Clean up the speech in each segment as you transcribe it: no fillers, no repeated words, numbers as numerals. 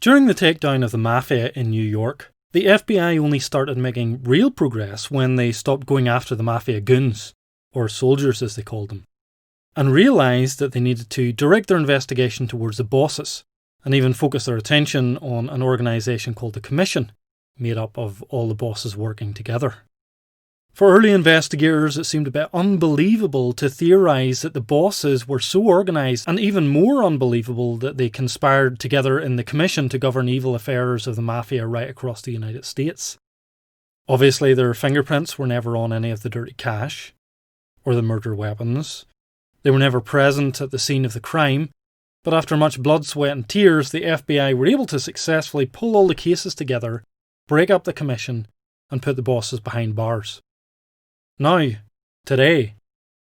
During the takedown of the Mafia in New York, the FBI only started making real progress when they stopped going after the Mafia goons, or soldiers as they called them, and realised that they needed to direct their investigation towards the bosses, and even focus their attention on an organisation called the Commission, made up of all the bosses working together. For early investigators, it seemed a bit unbelievable to theorise that the bosses were so organised, and even more unbelievable that they conspired together in the Commission to govern evil affairs of the Mafia right across the United States. Obviously, their fingerprints were never on any of the dirty cash, or the murder weapons. They were never present at the scene of the crime, but after much blood, sweat and tears, the FBI were able to successfully pull all the cases together, break up the Commission, and put the bosses behind bars. Now, today,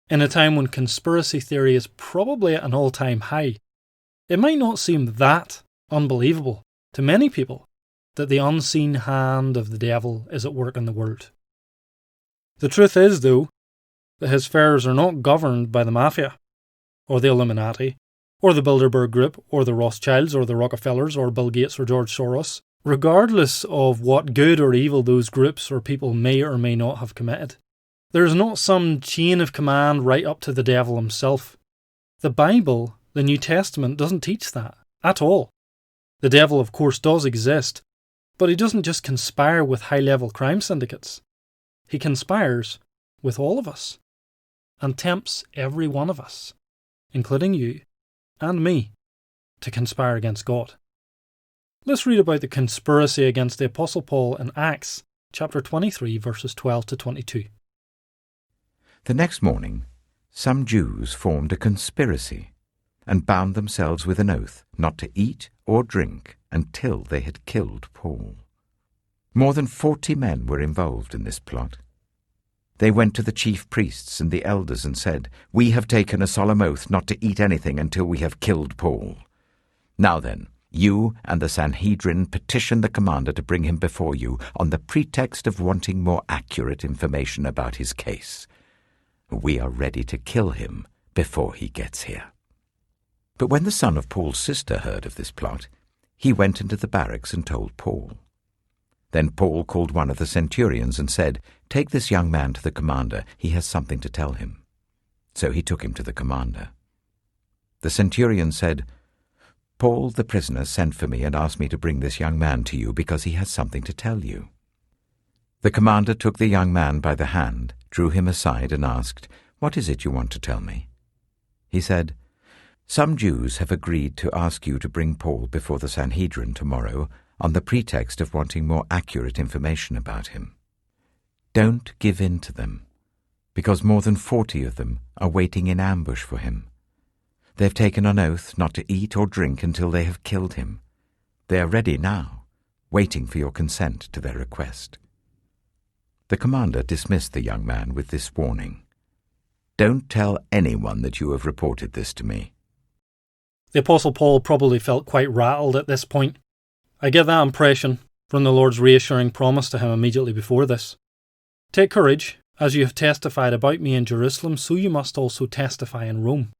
in a time when conspiracy theory is probably at an all-time high, it might not seem that unbelievable to many people that the unseen hand of the devil is at work in the world. The truth is, though, that his affairs are not governed by the Mafia, or the Illuminati, or the Bilderberg Group, or the Rothschilds, or the Rockefellers, or Bill Gates, or George Soros, regardless of what good or evil those groups or people may or may not have committed. There is not some chain of command right up to the devil himself. The Bible, the New Testament, doesn't teach that at all. The devil, of course, does exist, but he doesn't just conspire with high-level crime syndicates. He conspires with all of us, and tempts every one of us, including you and me, to conspire against God. Let's read about the conspiracy against the Apostle Paul in Acts, chapter 23, verses 12 to 22. The next morning, some Jews formed a conspiracy and bound themselves with an oath not to eat or drink until they had killed Paul. More than 40 men were involved in this plot. They went to the chief priests and the elders and said, "We have taken a solemn oath not to eat anything until we have killed Paul. Now then, you and the Sanhedrin petition the commander to bring him before you on the pretext of wanting more accurate information about his case. We are ready to kill him before he gets here." But when the son of Paul's sister heard of this plot, he went into the barracks and told Paul. Then Paul called one of the centurions and said, "Take this young man to the commander. He has something to tell him." So he took him to the commander. The centurion said, "Paul the prisoner sent for me and asked me to bring this young man to you because he has something to tell you." The commander took the young man by the hand, drew him aside and asked, "What is it you want to tell me?" He said, "Some Jews have agreed to ask you to bring Paul before the Sanhedrin tomorrow on the pretext of wanting more accurate information about him. Don't give in to them, because more than 40 of them are waiting in ambush for him. They've taken an oath not to eat or drink until they have killed him. They are ready now, waiting for your consent to their request." The commander dismissed the young man with this warning: "Don't tell anyone that you have reported this to me." The Apostle Paul probably felt quite rattled at this point. I get that impression from the Lord's reassuring promise to him immediately before this. "Take courage, as you have testified about me in Jerusalem, so you must also testify in Rome."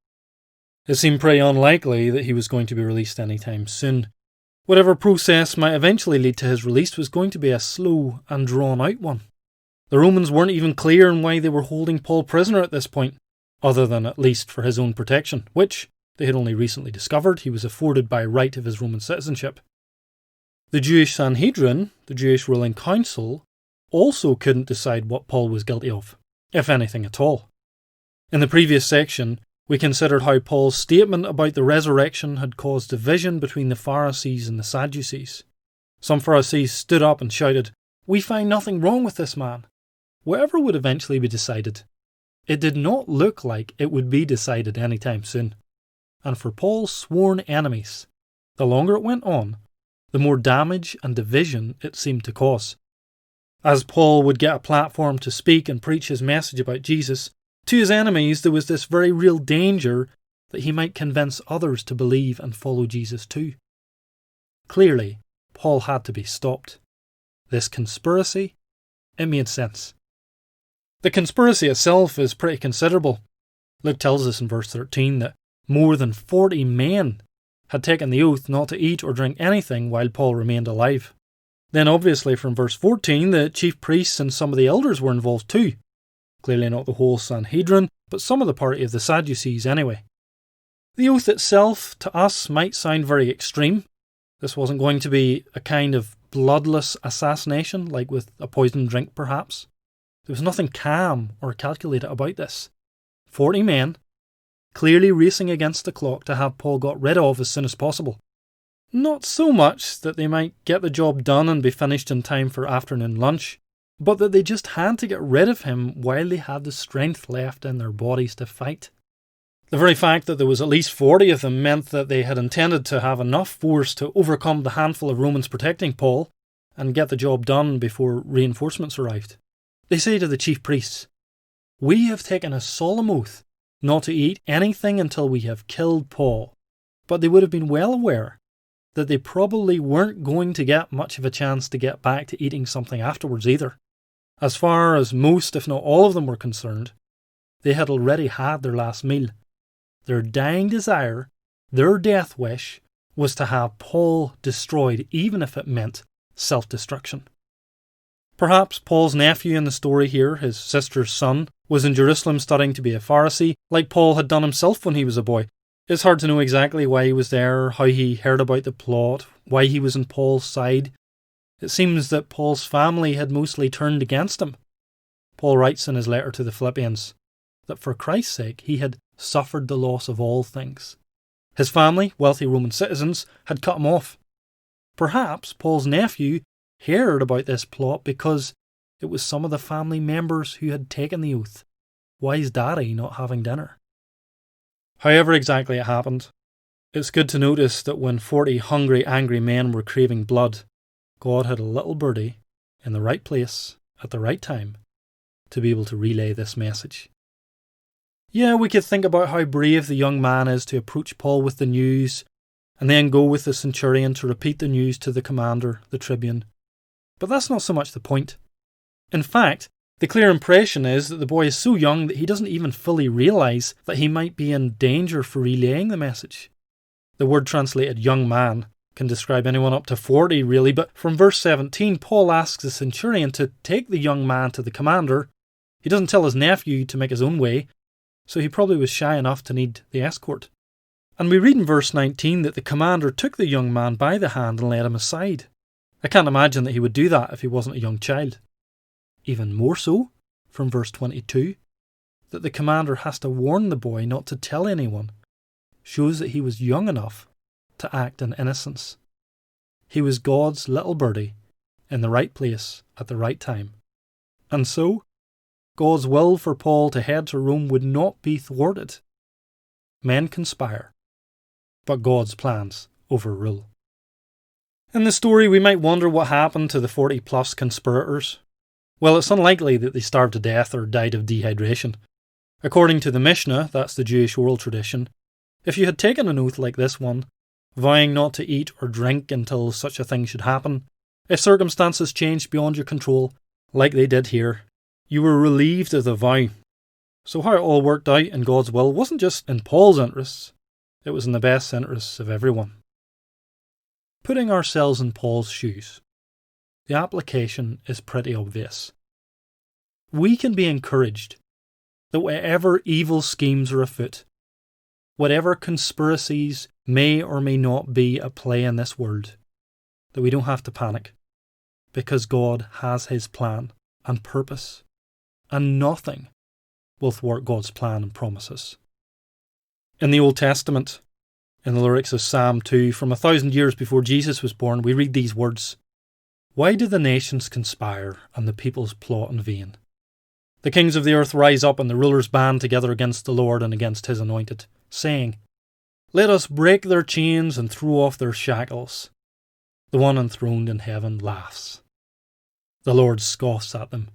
It seemed pretty unlikely that he was going to be released anytime soon. Whatever process might eventually lead to his release was going to be a slow and drawn-out one. The Romans weren't even clear on why they were holding Paul prisoner at this point, other than at least for his own protection, which they had only recently discovered he was afforded by right of his Roman citizenship. The Jewish Sanhedrin, the Jewish ruling council, also couldn't decide what Paul was guilty of, if anything at all. In the previous section, we considered how Paul's statement about the resurrection had caused division between the Pharisees and the Sadducees. Some Pharisees stood up and shouted, "We find nothing wrong with this man." Whatever would eventually be decided, it did not look like it would be decided anytime soon. And for Paul's sworn enemies, the longer it went on, the more damage and division it seemed to cause. As Paul would get a platform to speak and preach his message about Jesus, to his enemies there was this very real danger that he might convince others to believe and follow Jesus too. Clearly, Paul had to be stopped. This conspiracy, it made sense. The conspiracy itself is pretty considerable. Luke tells us in verse 13 that more than 40 men had taken the oath not to eat or drink anything while Paul remained alive. Then obviously from verse 14, the chief priests and some of the elders were involved too. Clearly not the whole Sanhedrin, but some of the party of the Sadducees anyway. The oath itself, to us, might sound very extreme. This wasn't going to be a kind of bloodless assassination, like with a poisoned drink perhaps. There was nothing calm or calculated about this. 40 men, clearly racing against the clock to have Paul got rid of as soon as possible. Not so much that they might get the job done and be finished in time for afternoon lunch, but that they just had to get rid of him while they had the strength left in their bodies to fight. The very fact that there was at least 40 of them meant that they had intended to have enough force to overcome the handful of Romans protecting Paul and get the job done before reinforcements arrived. They say to the chief priests, "We have taken a solemn oath not to eat anything until we have killed Paul." But they would have been well aware that they probably weren't going to get much of a chance to get back to eating something afterwards either. As far as most, if not all of them were concerned, they had already had their last meal. Their dying desire, their death wish, was to have Paul destroyed, even if it meant self-destruction. Perhaps Paul's nephew in the story here, his sister's son, was in Jerusalem studying to be a Pharisee, like Paul had done himself when he was a boy. It's hard to know exactly why he was there, how he heard about the plot, why he was on Paul's side. It seems that Paul's family had mostly turned against him. Paul writes in his letter to the Philippians that for Christ's sake he had suffered the loss of all things. His family, wealthy Roman citizens, had cut him off. Perhaps Paul's nephew heard about this plot because it was some of the family members who had taken the oath. Why's Daddy not having dinner? However exactly it happened, it's good to notice that when 40 hungry, angry men were craving blood, God had a little birdie in the right place at the right time to be able to relay this message. Yeah, we could think about how brave the young man is to approach Paul with the news and then go with the centurion to repeat the news to the commander, the tribune. But that's not so much the point. In fact, the clear impression is that the boy is so young that he doesn't even fully realise that he might be in danger for relaying the message. The word translated young man can describe anyone up to 40 really, but from verse 17 Paul asks the centurion to take the young man to the commander. He doesn't tell his nephew to make his own way, so he probably was shy enough to need the escort. And we read in verse 19 that the commander took the young man by the hand and led him aside. I can't imagine that he would do that if he wasn't a young child. Even more so, from verse 22, that the commander has to warn the boy not to tell anyone, shows that he was young enough to act in innocence. He was God's little birdie in the right place at the right time. And so, God's will for Paul to head to Rome would not be thwarted. Men conspire, but God's plans overrule. In the story, we might wonder what happened to the 40-plus conspirators. Well, it's unlikely that they starved to death or died of dehydration. According to the Mishnah, that's the Jewish oral tradition, if you had taken an oath like this one, vowing not to eat or drink until such a thing should happen, if circumstances changed beyond your control, like they did here, you were relieved of the vow. So how it all worked out in God's will wasn't just in Paul's interests, it was in the best interests of everyone. Putting ourselves in Paul's shoes. The application is pretty obvious. We can be encouraged that whatever evil schemes are afoot, whatever conspiracies may or may not be at play in this world, that we don't have to panic, because God has His plan and purpose, and nothing will thwart God's plan and promises. In the Old Testament, in the lyrics of Psalm 2, from 1,000 years before Jesus was born, we read these words, "Why do the nations conspire and the peoples plot in vain? The kings of the earth rise up and the rulers band together against the Lord and against His anointed, saying, Let us break their chains and throw off their shackles. The one enthroned in heaven laughs. The Lord scoffs at them.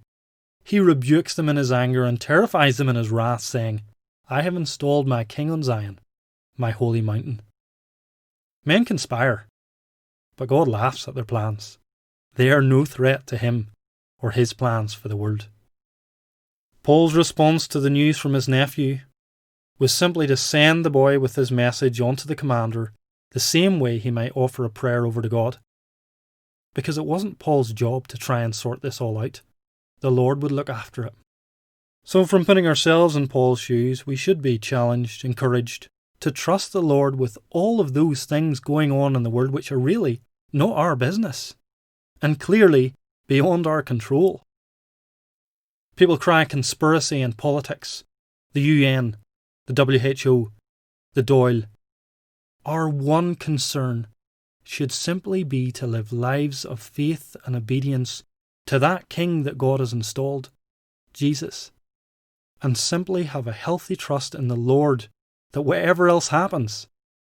He rebukes them in His anger and terrifies them in His wrath, saying, I have installed my king on Zion, my holy mountain." Men conspire, but God laughs at their plans. They are no threat to Him or His plans for the world. Paul's response to the news from his nephew was simply to send the boy with his message on to the commander the same way he might offer a prayer over to God. Because it wasn't Paul's job to try and sort this all out. The Lord would look after it. So from putting ourselves in Paul's shoes, we should be challenged, encouraged, to trust the Lord with all of those things going on in the world which are really not our business, and clearly beyond our control. People cry conspiracy in politics, the UN, the WHO, the Doyle. Our one concern should simply be to live lives of faith and obedience to that King that God has installed, Jesus, and simply have a healthy trust in the Lord that whatever else happens,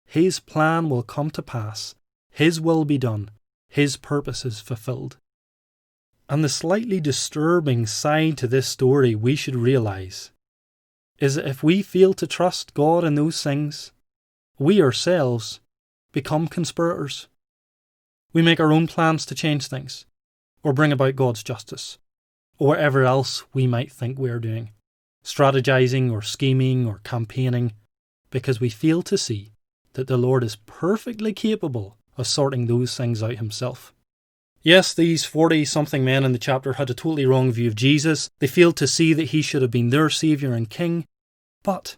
His plan will come to pass, His will be done, His purposes fulfilled. And the slightly disturbing side to this story we should realise is that if we fail to trust God in those things, we ourselves become conspirators. We make our own plans to change things, or bring about God's justice, or whatever else we might think we're doing, strategizing or scheming or campaigning, because we fail to see that the Lord is perfectly capable of sorting those things out Himself. Yes, these 40-something men in the chapter had a totally wrong view of Jesus. They failed to see that He should have been their Saviour and King. But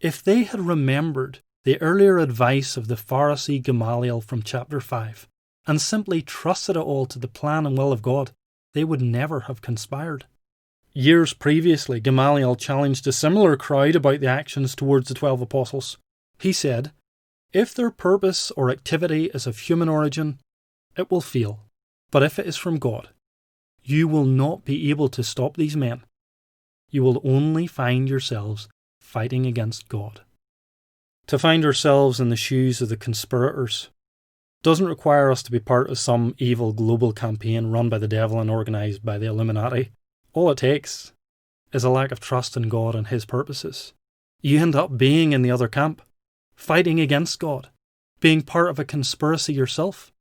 if they had remembered the earlier advice of the Pharisee Gamaliel from chapter 5, and simply trusted it all to the plan and will of God, they would never have conspired. Years previously, Gamaliel challenged a similar crowd about the actions towards the 12 apostles. He said, "If their purpose or activity is of human origin, it will fail. But if it is from God, you will not be able to stop these men. You will only find yourselves fighting against God." To find ourselves in the shoes of the conspirators doesn't require us to be part of some evil global campaign run by the devil and organised by the Illuminati. All it takes is a lack of trust in God and His purposes. You end up being in the other camp, fighting against God, being part of a conspiracy yourself,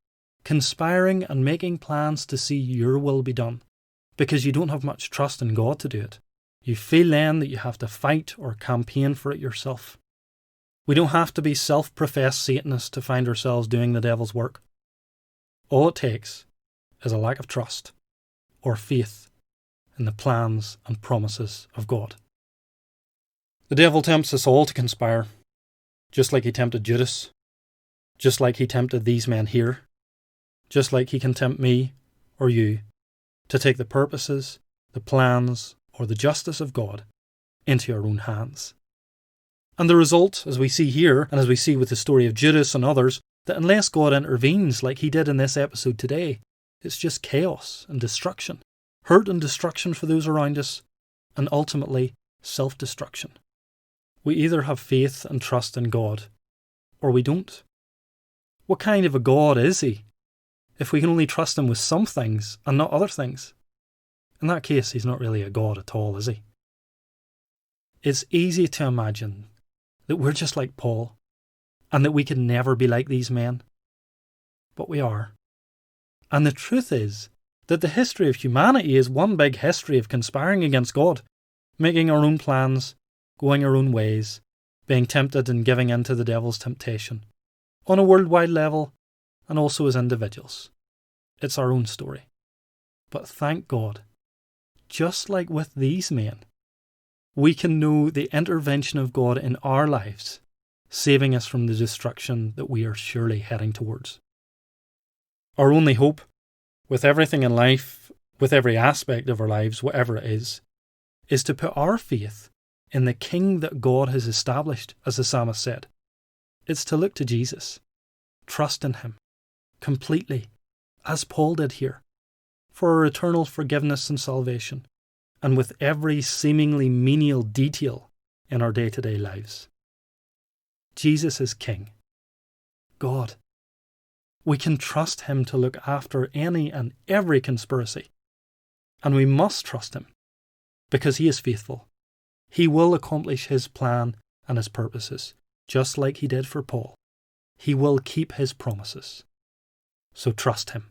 conspiring and making plans to see your will be done, because you don't have much trust in God to do it. You feel then that you have to fight or campaign for it yourself. We don't have to be self-professed Satanists to find ourselves doing the devil's work. All it takes is a lack of trust or faith in the plans and promises of God. The devil tempts us all to conspire, just like he tempted Judas, just like he tempted these men here, just like he can tempt me or you to take the purposes, the plans, or the justice of God into our own hands. And the result, as we see here, and as we see with the story of Judas and others, that unless God intervenes like He did in this episode today, it's just chaos and destruction, hurt and destruction for those around us, and ultimately self-destruction. We either have faith and trust in God, or we don't. What kind of a God is He, if we can only trust Him with some things and not other things? In that case, He's not really a God at all, is He? It's easy to imagine that we're just like Paul, and that we can never be like these men. But we are. And the truth is that the history of humanity is one big history of conspiring against God, making our own plans, going our own ways, being tempted and giving in to the devil's temptation, on a worldwide level and also as individuals. It's our own story. But thank God, just like with these men, we can know the intervention of God in our lives, saving us from the destruction that we are surely heading towards. Our only hope, with everything in life, with every aspect of our lives, whatever it is to put our faith in the King that God has established, as the psalmist said. It's to look to Jesus, trust in Him, completely, as Paul did here, for our eternal forgiveness and salvation, and with every seemingly menial detail in our day-to-day lives. Jesus is King. God. We can trust Him to look after any and every conspiracy. And we must trust Him, because He is faithful. He will accomplish His plan and His purposes, just like He did for Paul. He will keep His promises. So trust Him.